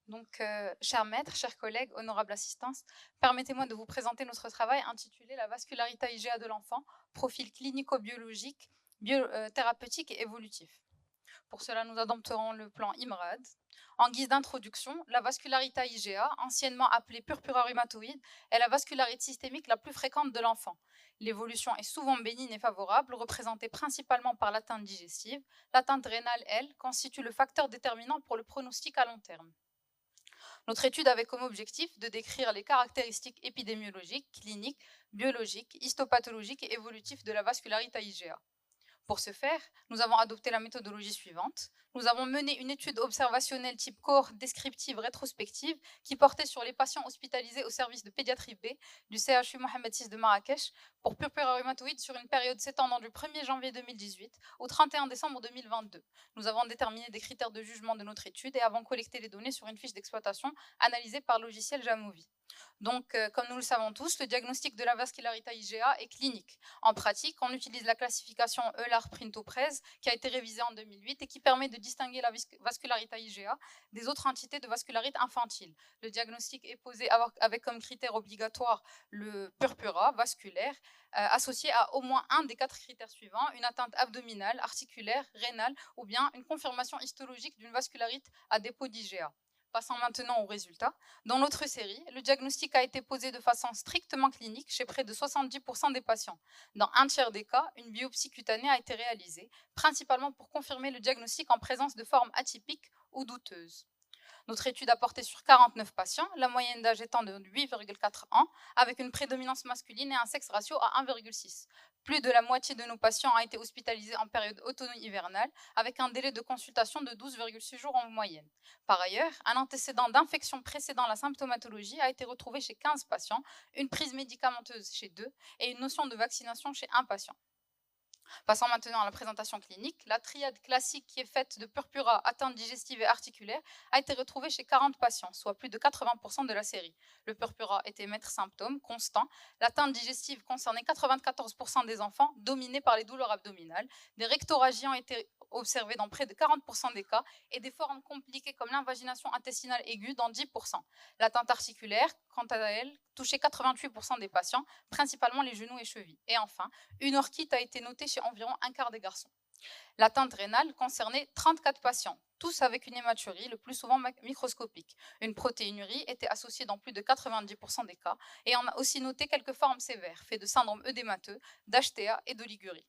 Donc, chers maîtres, chers collègues, honorable assistance, permettez-moi de vous présenter notre travail intitulé La vascularité IgA de l'enfant, profil clinico-biologique, thérapeutique et évolutif. Pour cela, nous adopterons le plan IMRAD. En guise d'introduction, la vascularité IgA, anciennement appelée purpura rhumatoïde, est la vascularité systémique la plus fréquente de l'enfant. L'évolution est souvent bénigne et favorable, représentée principalement par l'atteinte digestive. L'atteinte rénale, elle, constitue le facteur déterminant pour le pronostic à long terme. Notre étude avait comme objectif de décrire les caractéristiques épidémiologiques, cliniques, biologiques, histopathologiques et évolutives de la vascularité IgA. Pour ce faire, nous avons adopté la méthodologie suivante. Nous avons mené une étude observationnelle type cohorte descriptive rétrospective qui portait sur les patients hospitalisés au service de pédiatrie B du CHU Mohamed VI de Marrakech pour purpura rhumatoïde sur une période s'étendant du 1er janvier 2018 au 31 décembre 2022. Nous avons déterminé des critères de jugement de notre étude et avons collecté les données sur une fiche d'exploitation analysée par le logiciel Jamovi. Donc, comme nous le savons tous, le diagnostic de la vascularité IgA est clinique. En pratique, on utilise la classification Euler-Printo-Prez qui a été révisée en 2008 et qui permet de distinguer la vascularité IgA des autres entités de vascularité infantile. Le diagnostic est posé avec comme critère obligatoire le purpura vasculaire, associé à au moins un des 4 critères suivants, une atteinte abdominale, articulaire, rénale ou bien une confirmation histologique d'une vascularité à dépôt d'IgA. Passons maintenant aux résultats. Dans notre série, le diagnostic a été posé de façon strictement clinique chez près de 70% des patients. Dans un tiers des cas, une biopsie cutanée a été réalisée, principalement pour confirmer le diagnostic en présence de formes atypiques ou douteuses. Notre étude a porté sur 49 patients, la moyenne d'âge étant de 8,4 ans, avec une prédominance masculine et un sexe ratio à 1,6. Plus de la moitié de nos patients a été hospitalisés en période automne-hivernale, avec un délai de consultation de 12,6 jours en moyenne. Par ailleurs, un antécédent d'infection précédant la symptomatologie a été retrouvé chez 15 patients, une prise médicamenteuse chez 2 et une notion de vaccination chez un patient. Passons maintenant à la présentation clinique. La triade classique qui est faite de purpura, atteinte digestive et articulaire a été retrouvée chez 40 patients, soit plus de 80% de la série. Le purpura était maître symptôme constant. L'atteinte digestive concernait 94% des enfants, dominés par les douleurs abdominales. Des rectorragies ont été observées dans près de 40% des cas et des formes compliquées comme l'invagination intestinale aiguë dans 10%. L'atteinte articulaire, quant à elle, touchait 88% des patients, principalement les genoux et chevilles. Et enfin, une orchite a été notée chez environ un quart des garçons. L'atteinte rénale concernait 34 patients, tous avec une hématurie, le plus souvent microscopique. Une protéinurie était associée dans plus de 90% des cas, et on a aussi noté quelques formes sévères, faites de syndrome œdémateux, d'HTA et d'oligurie.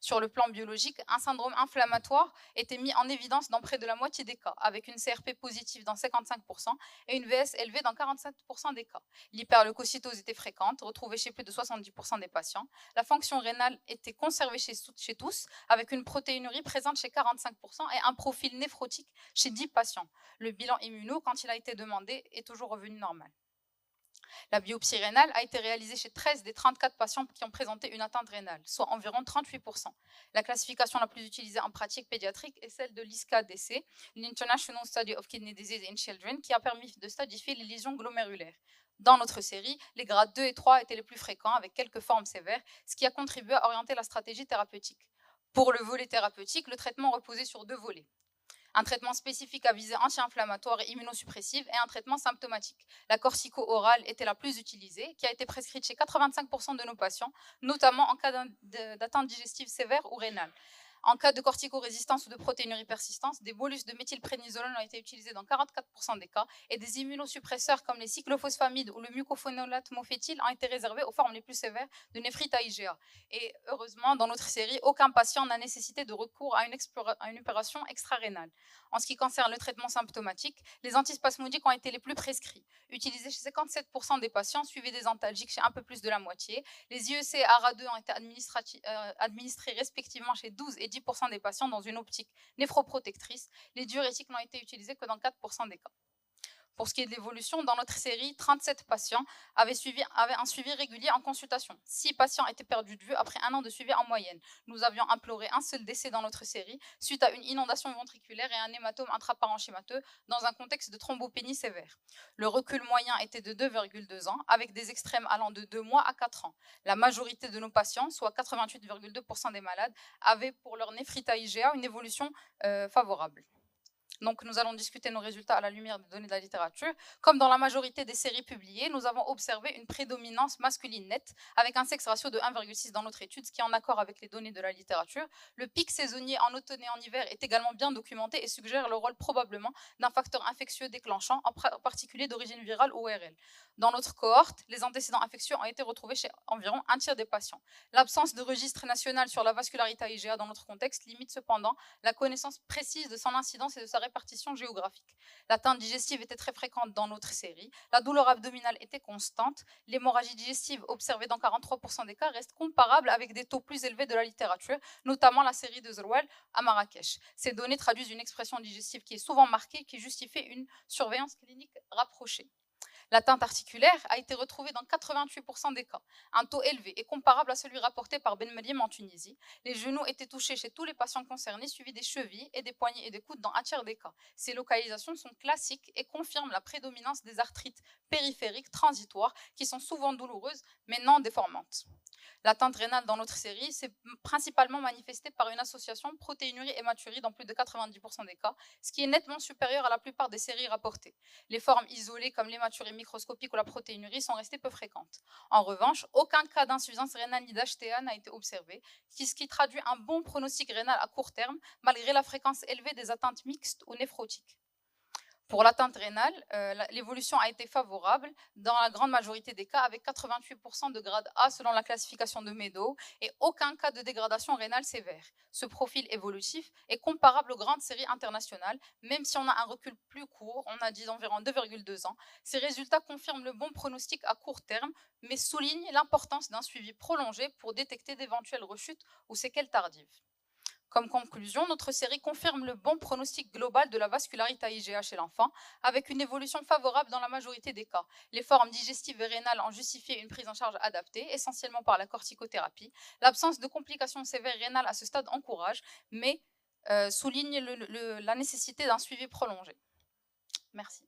Sur le plan biologique, un syndrome inflammatoire était mis en évidence dans près de la moitié des cas, avec une CRP positive dans 55% et une VS élevée dans 47% des cas. L'hyperleucocytose était fréquente, retrouvée chez plus de 70% des patients. La fonction rénale était conservée chez tous, avec une protéinurie présente chez 45% et un profil néphrotique chez 10 patients. Le bilan immuno, quand il a été demandé, est toujours revenu normal. La biopsie rénale a été réalisée chez 13 des 34 patients qui ont présenté une atteinte rénale, soit environ 38%. La classification la plus utilisée en pratique pédiatrique est celle de l'ISCA-DC, l'International Study of Kidney Disease in Children, qui a permis de stadifier les lésions glomérulaires. Dans notre série, les grades 2 et 3 étaient les plus fréquents, avec quelques formes sévères, ce qui a contribué à orienter la stratégie thérapeutique. Pour le volet thérapeutique, le traitement reposait sur 2 volets. Un traitement spécifique à visée anti-inflammatoire et immunosuppressive et un traitement symptomatique. La cortico-orale était la plus utilisée, qui a été prescrite chez 85% de nos patients, notamment en cas d'atteinte digestive sévère ou rénale. En cas de corticorésistance ou de protéinurie persistance, des bolus de méthylprénisolone ont été utilisés dans 44% des cas et des immunosuppresseurs comme les cyclophosphamide ou le mucophénolate mofétyle ont été réservés aux formes les plus sévères de néphrite à IgA. Et heureusement, dans notre série, aucun patient n'a nécessité de recours à une opération extra-rénale. En ce qui concerne le traitement symptomatique, les antispasmodiques ont été les plus prescrits, utilisés chez 57% des patients, suivis des antalgiques chez un peu plus de la moitié. Les IEC et ARA2 ont été administrés respectivement chez 12 et 10% des patients dans une optique néphroprotectrice. Les diurétiques n'ont été utilisés que dans 4% des cas. Pour ce qui est de l'évolution, dans notre série, 37 patients avaient un suivi régulier en consultation. 6 patients étaient perdus de vue après 1 an de suivi en moyenne. Nous avions imploré un seul décès dans notre série suite à une inondation ventriculaire et un hématome intraparenchymateux dans un contexte de thrombopénie sévère. Le recul moyen était de 2,2 ans, avec des extrêmes allant de 2 mois à 4 ans. La majorité de nos patients, soit 88,2% des malades, avaient pour leur néphrite à IgA une évolution favorable. Donc, nous allons discuter nos résultats à la lumière des données de la littérature. Comme dans la majorité des séries publiées, nous avons observé une prédominance masculine nette, avec un sexe ratio de 1,6 dans notre étude, ce qui est en accord avec les données de la littérature. Le pic saisonnier en automne et en hiver est également bien documenté et suggère le rôle probablement d'un facteur infectieux déclenchant, en particulier d'origine virale ou ORL. Dans notre cohorte, les antécédents infectieux ont été retrouvés chez environ un tiers des patients. L'absence de registre national sur la vascularité IgA dans notre contexte limite cependant la connaissance précise de son incidence et de sa répartition géographique. L'atteinte digestive était très fréquente dans notre série, la douleur abdominale était constante, l'hémorragie digestive observée dans 43% des cas reste comparable avec des taux plus élevés de la littérature, notamment la série de Zerouel à Marrakech. Ces données traduisent une expression digestive qui est souvent marquée, qui justifie une surveillance clinique rapprochée. L'atteinte articulaire a été retrouvée dans 88% des cas, un taux élevé et comparable à celui rapporté par Ben Meriem en Tunisie. Les genoux étaient touchés chez tous les patients concernés, suivis des chevilles et des poignets et des coudes dans un tiers des cas. Ces localisations sont classiques et confirment la prédominance des arthrites périphériques transitoires qui sont souvent douloureuses mais non déformantes. L'atteinte rénale dans notre série s'est principalement manifestée par une association protéinurie-hématurie dans plus de 90% des cas, ce qui est nettement supérieur à la plupart des séries rapportées. Les formes isolées comme l'hématurie microscopique ou la protéinurie sont restées peu fréquentes. En revanche, aucun cas d'insuffisance rénale ni d'HTA n'a été observé, ce qui traduit un bon pronostic rénal à court terme malgré la fréquence élevée des atteintes mixtes ou néphrotiques. Pour l'atteinte rénale, l'évolution a été favorable dans la grande majorité des cas, avec 88% de grade A selon la classification de Meadow et aucun cas de dégradation rénale sévère. Ce profil évolutif est comparable aux grandes séries internationales, même si on a un recul plus court, on a dit d'environ 2,2 ans. Ces résultats confirment le bon pronostic à court terme, mais soulignent l'importance d'un suivi prolongé pour détecter d'éventuelles rechutes ou séquelles tardives. Comme conclusion, notre série confirme le bon pronostic global de la vascularité IgA chez l'enfant, avec une évolution favorable dans la majorité des cas. Les formes digestives et rénales ont justifié une prise en charge adaptée, essentiellement par la corticothérapie. L'absence de complications sévères rénales à ce stade encourage, mais souligne la nécessité d'un suivi prolongé. Merci.